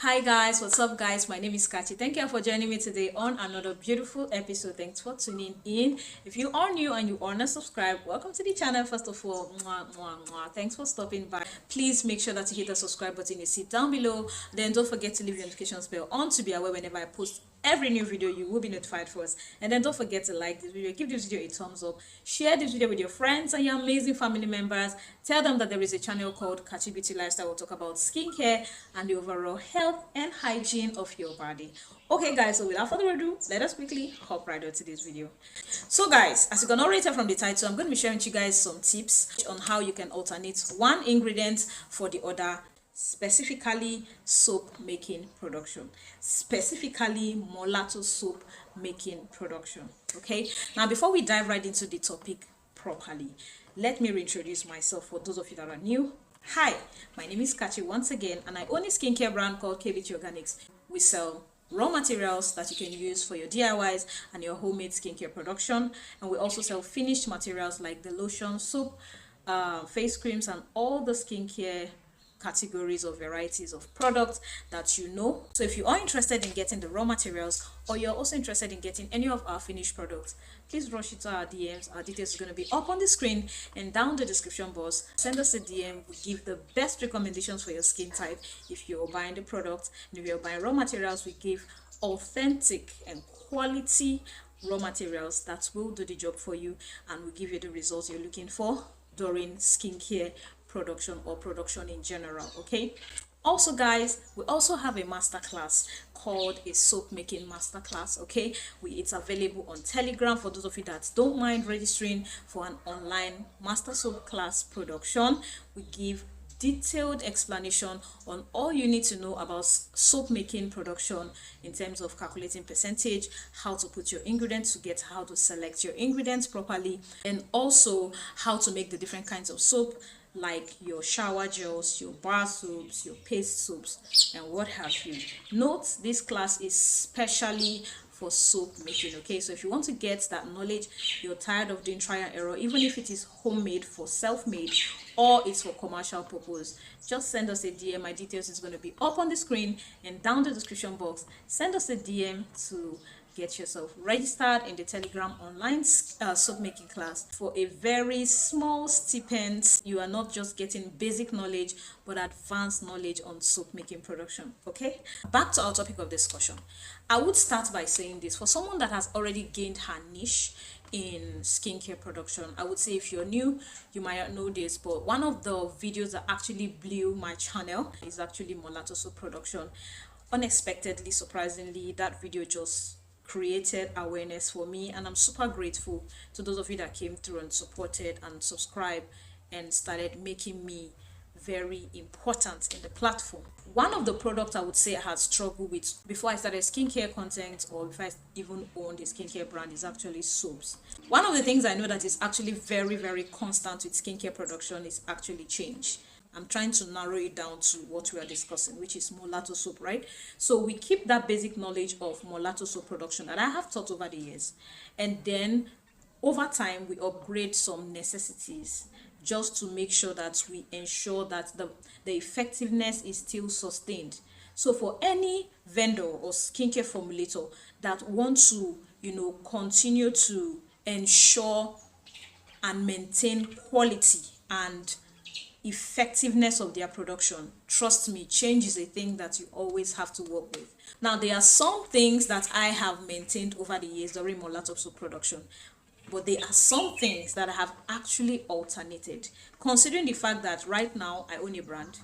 Hi guys, what's up guys? My name is Kati. Thank you for joining me today on another beautiful episode. Thanks for tuning in. If you are new and you are not subscribed, welcome to the channel. First of all, thanks for stopping by. Please make sure that you hit the subscribe button you see down below. Then don't forget to leave your notifications bell on to be aware whenever I post every new video. You will be notified first. And then don't forget to like this video, give this video a thumbs up, share this video with your friends and your amazing family members. Tell them that there is a channel called Kati Beauty Lifestyle. We'll talk about skincare and the overall health and hygiene of your body. Okay guys, so without further ado, let us quickly hop right into this video. So guys, as you can already tell from the title, I'm going to be sharing with you guys some tips on how you can alternate one ingredient for the other, specifically soap making production, specifically Molato soap making production. Okay, now before we dive right into the topic properly, let me reintroduce myself for those of you that are new. Hi, my name is Kachi once again, and I own a skincare brand called KBT Organics. We sell raw materials that you can use for your DIYs and your homemade skincare production, and we also sell finished materials like the lotion, soap, face creams, and all the skincare categories or varieties of products that you know. So if you are interested in getting the raw materials, or you're also interested in getting any of our finished products, please rush into our DMs. Our details are going to be up on the screen and down the description box. Send us a DM. We give the best recommendations for your skin type if you're buying the product. And if you're buying raw materials, we give authentic and quality raw materials that will do the job for you and will give you the results you're looking for during skincare production or production in general. Okay, also guys, we also have a masterclass called a soap making masterclass. Okay, it's available on Telegram for those of you that don't mind registering for an online master soap class production. We give detailed explanation on all you need to know about soap making production in terms of calculating percentage, how to put your ingredients together, how to select your ingredients properly, and also how to make the different kinds of soap, like your shower gels, your bar soaps, your paste soaps, and what have you. Note, this class is specially for soap making. Okay, so if you want to get that knowledge, you're tired of doing trial and error, even if it is homemade for self-made or it's for commercial purpose, just send us a DM. My details is going to be up on the screen and down the description box. Send us a DM to get yourself registered in the Telegram online soap making class for a very small stipend. You are not just getting basic knowledge but advanced knowledge on soap making production. Okay, back to our topic of discussion. I would start by saying this: for someone that has already gained her niche in skincare production, I would say if you're new, you might not know this, but one of the videos that actually blew my channel is actually Molato soap production. Unexpectedly, surprisingly, that video just created awareness for me, and I'm super grateful to those of you that came through and supported and subscribed and started making me very important in the platform. One of the products I would say I had struggled with before I started skincare content, or if I even owned a skincare brand, is actually soaps. One of the things I know that is actually very constant with skincare production is actually change. I'm trying to narrow it down to what we are discussing, which is Molato soap, right? So we keep that basic knowledge of Molato soap production that I have taught over the years, and then over time we upgrade some necessities just to make sure that we ensure that the effectiveness is still sustained. So for any vendor or skincare formulator that wants to, continue to ensure and maintain quality and effectiveness of their production, trust me, change is a thing that you always have to work with. Now, there are some things that I have maintained over the years during Molato soap production, but there are some things that I have actually alternated, considering the fact that right now I own a brand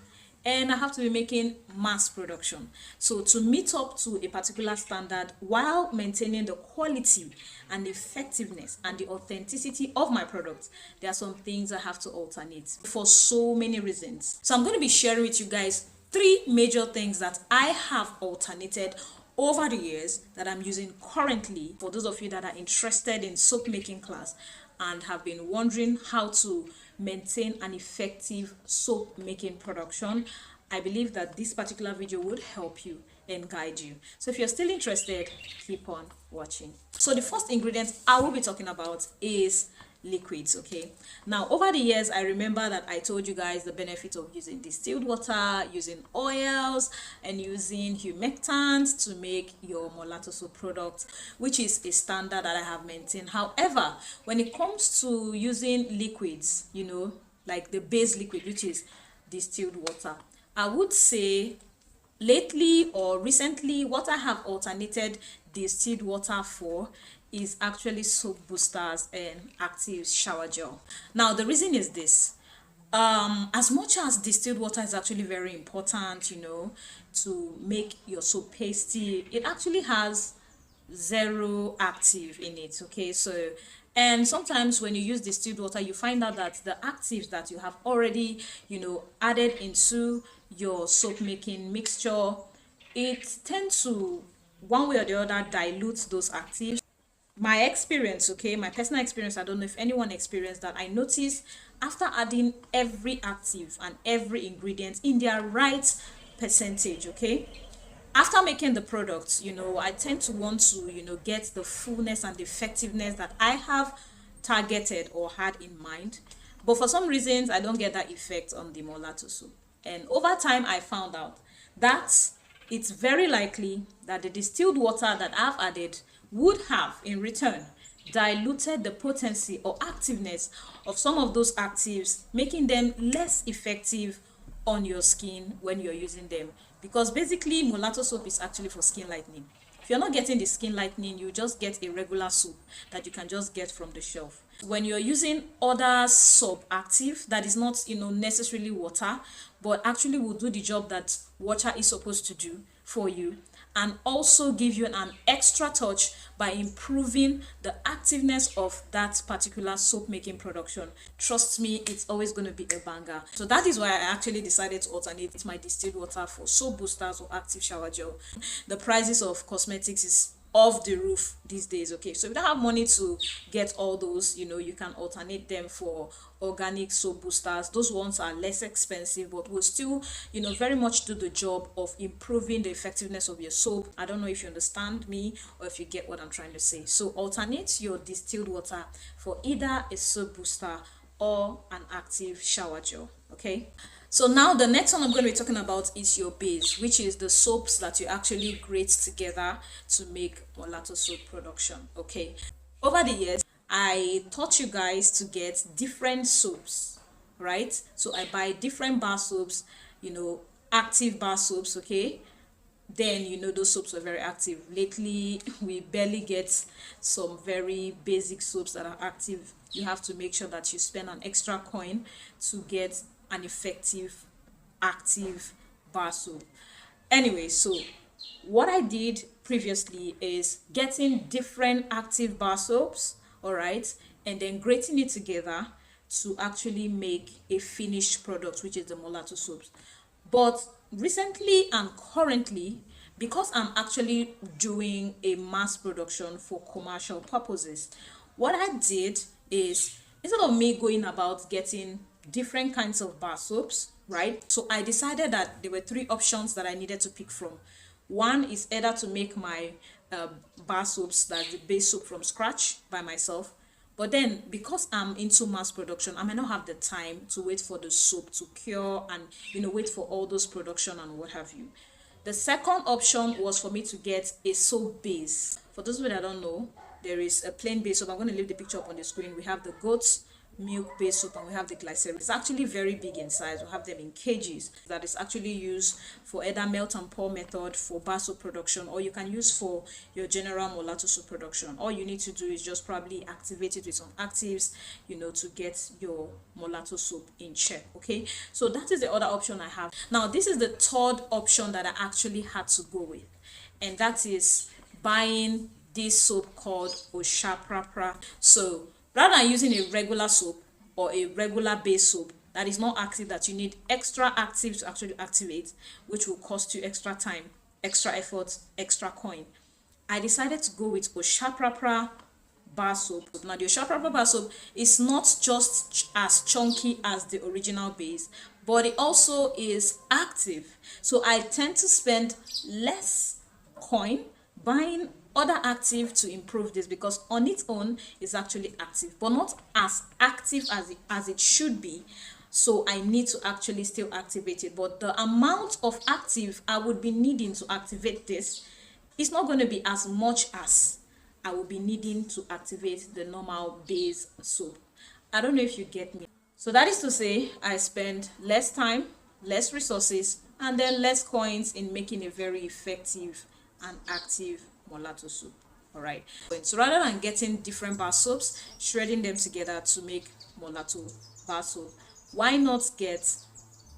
and I have to be making mass production. So to meet up to a particular standard while maintaining the quality and effectiveness and the authenticity of my product, there are some things I have to alternate for so many reasons. So I'm going to be sharing with you guys 3 major things that I have alternated over the years that I'm using currently. For those of you that are interested in soap making class and have been wondering how to maintain an effective soap making production, I believe that this particular video would help you and guide you. So if you're still interested, keep on watching. So the first ingredient I will be talking about is liquids. Okay, now over the years, I remember that I told you guys the benefit of using distilled water, using oils, and using humectants to make your Molato soap product, which is a standard that I have maintained. However, when it comes to using liquids, you know, like the base liquid, which is distilled water, I would say lately or recently, what I have alternated distilled water for is actually soap boosters and active shower gel. Now the reason is this: as much as distilled water is actually very important, you know, to make your soap pasty, it actually has zero active in it. Okay, so and sometimes when you use distilled water, you find out that the actives that you have already, you know, added into your soap making mixture, it tends to, one way or the other, dilute those actives. My experience, okay, my personal experience, I don't know if anyone experienced that, I noticed after adding every active and every ingredient in their right percentage, okay, after making the product, you know, I tend to want to, you know, get the fullness and the effectiveness that I have targeted or had in mind. But for some reasons, I don't get that effect on the Molato soap. And over time, I found out that it's very likely that the distilled water that I've added would have, in return, diluted the potency or activeness of some of those actives, making them less effective on your skin when you're using them. Because basically Molato soap is actually for skin lightening. If you're not getting the skin lightening, you just get a regular soap that you can just get from the shelf. When you're using other soap active that is not, you know, necessarily water, but actually will do the job that water is supposed to do for you, and also give you an extra touch by improving the activeness of that particular soap making production, trust me, it's always going to be a banger. So that is why I actually decided to alternate my distilled water for soap boosters or active shower gel. The prices of cosmetics is off the roof these days. Okay, so if you don't have money to get all those, you know, you can alternate them for organic soap boosters. Those ones are less expensive but will still, you know, very much do the job of improving the effectiveness of your soap. I don't know if you understand me or if you get what I'm trying to say. So alternate your distilled water for either a soap booster or an active shower gel. Okay, so now the next one I'm going to be talking about is your base, which is the soaps that you actually grate together to make Molato soap production. Okay, over the years I taught you guys to get different soaps, right? So I buy different bar soaps, you know, active bar soaps. Okay, then, you know, those soaps were very active. Lately we barely get some very basic soaps that are active. You have to make sure that you spend an extra coin to get an effective active bar soap. Anyway, so what I did previously is getting different active bar soaps, all right, and then grating it together to actually make a finished product, which is the Molato soaps. But recently and currently, because I'm actually doing a mass production for commercial purposes, what I did is, instead of me going about getting different kinds of bar soaps, right? So I decided that there were three options that I needed to pick from. One is either to make my bar soaps, that's the base soap, from scratch by myself. But then, because I'm into mass production, I may not have the time to wait for the soap to cure and, you know, wait for all those production and what have you. The second option was for me to get a soap base. For those of you that don't know, there is a plain base soap. I'm going to leave the picture up on the screen. We have the goat's milk base soap and we have the glycerin. It's actually very big in size. We have them in kgs. That is actually used for either melt and pour method for bar soap production, or you can use for your general Molato soap production. All you need to do is just probably activate it with some actives, you know, to get your Molato soap in check. Okay, so that is the other option I have. Now this is the third option that I actually had to go with, and that is buying this soap called Oshaprapra. So rather than using a regular soap or a regular base soap that is not active, that you need extra active to actually activate, which will cost you extra time, extra effort, extra coin, I decided to go with Oshaprapra bar soap. Now the Oshaprapra bar soap is not just as chunky as the original base, but it also is active. So I tend to spend less coin buying other active to improve this, because on its own is actually active but not as active as it should be. So I need to actually still activate it, but the amount of active I would be needing to activate this is not going to be as much as I will be needing to activate the normal base soap. I don't know if you get me. So that is to say, I spend less time, less resources, and then less coins in making a very effective and active Molato soap. All right. So rather than getting different bar soaps, shredding them together to make Molato bar soap, why not get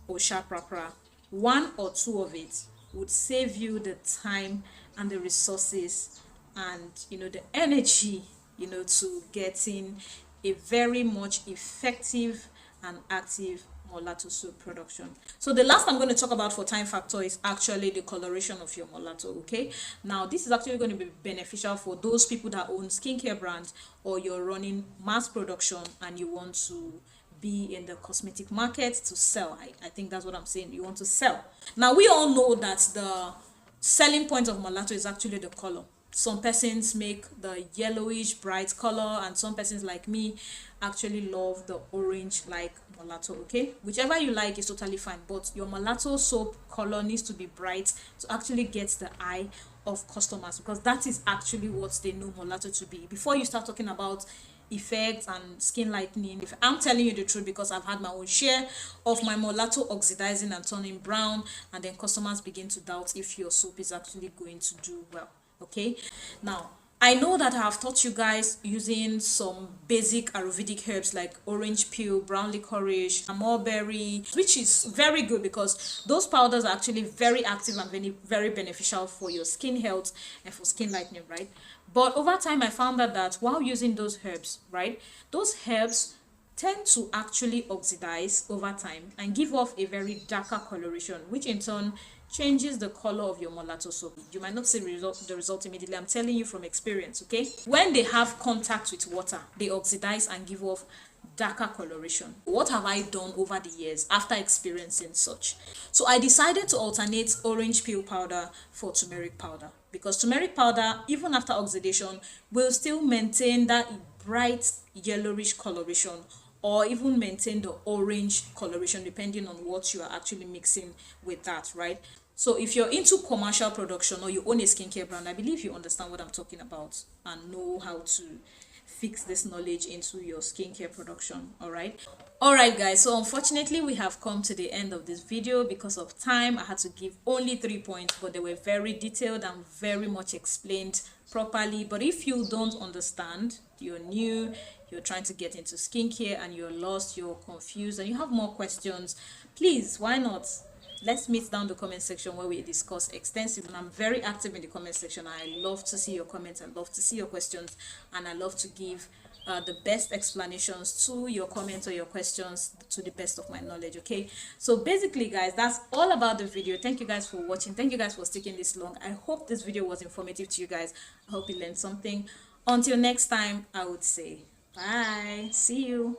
Osha Prapra? One or two of it would save you the time and the resources and the energy to getting a very much effective and active Molato soap production. So the last I'm going to talk about for time factor is actually the coloration of your Molato. Okay, now this is actually going to be beneficial for those people that own skincare brands, or you're running mass production and you want to be in the cosmetic market to sell. I think that's what I'm saying. You want to sell. Now we all know that the selling point of Molato is actually the color. Some persons make the yellowish bright color, and some persons like me actually love the orange like Molato. Okay, whichever you like is totally fine, but your Molato soap color needs to be bright to actually get the eye of customers, because that is actually what they know Molato to be. Before you start talking about effects and skin lightening, if I'm telling you the truth, because I've had my own share of my Molato oxidizing and turning brown, and then customers begin to doubt if your soap is actually going to do well. Okay, now I know that I have taught you guys using some basic Ayurvedic herbs like orange peel, brown licorice, mulberry, which is very good because those powders are actually very active and very, very beneficial for your skin health and for skin lightening, right? But over time, I found that while using those herbs, right, those herbs tend to actually oxidize over time and give off a very darker coloration, which in turn changes the color of your Molato soap. You might not see the result immediately. I'm telling you from experience, okay? When they have contact with water, they oxidize and give off darker coloration. What have I done over the years after experiencing such? So I decided to alternate orange peel powder for turmeric powder, because turmeric powder, even after oxidation, will still maintain that bright yellowish coloration, or even maintain the orange coloration depending on what you are actually mixing with that, right? So if you're into commercial production or you own a skincare brand, I believe you understand what I'm talking about and know how to fix this knowledge into your skincare production. All right guys, so unfortunately we have come to the end of this video. Because of time, I had to give only 3 points, but they were very detailed and very much explained properly. But if you don't understand, you're new, you're trying to get into skincare and you're lost, you're confused, and you have more questions, please, why not, let's meet down the comment section where we discuss extensively. I'm very active in the comment section. I love to see your comments, I love to see your questions, and I love to give the best explanations to your comments or your questions to the best of my knowledge. Okay, so basically guys, that's all about the video. Thank you guys for watching. Thank you guys for sticking this long. I hope this video was informative to you guys. I hope you learned something. Until next time, I would say bye, see you.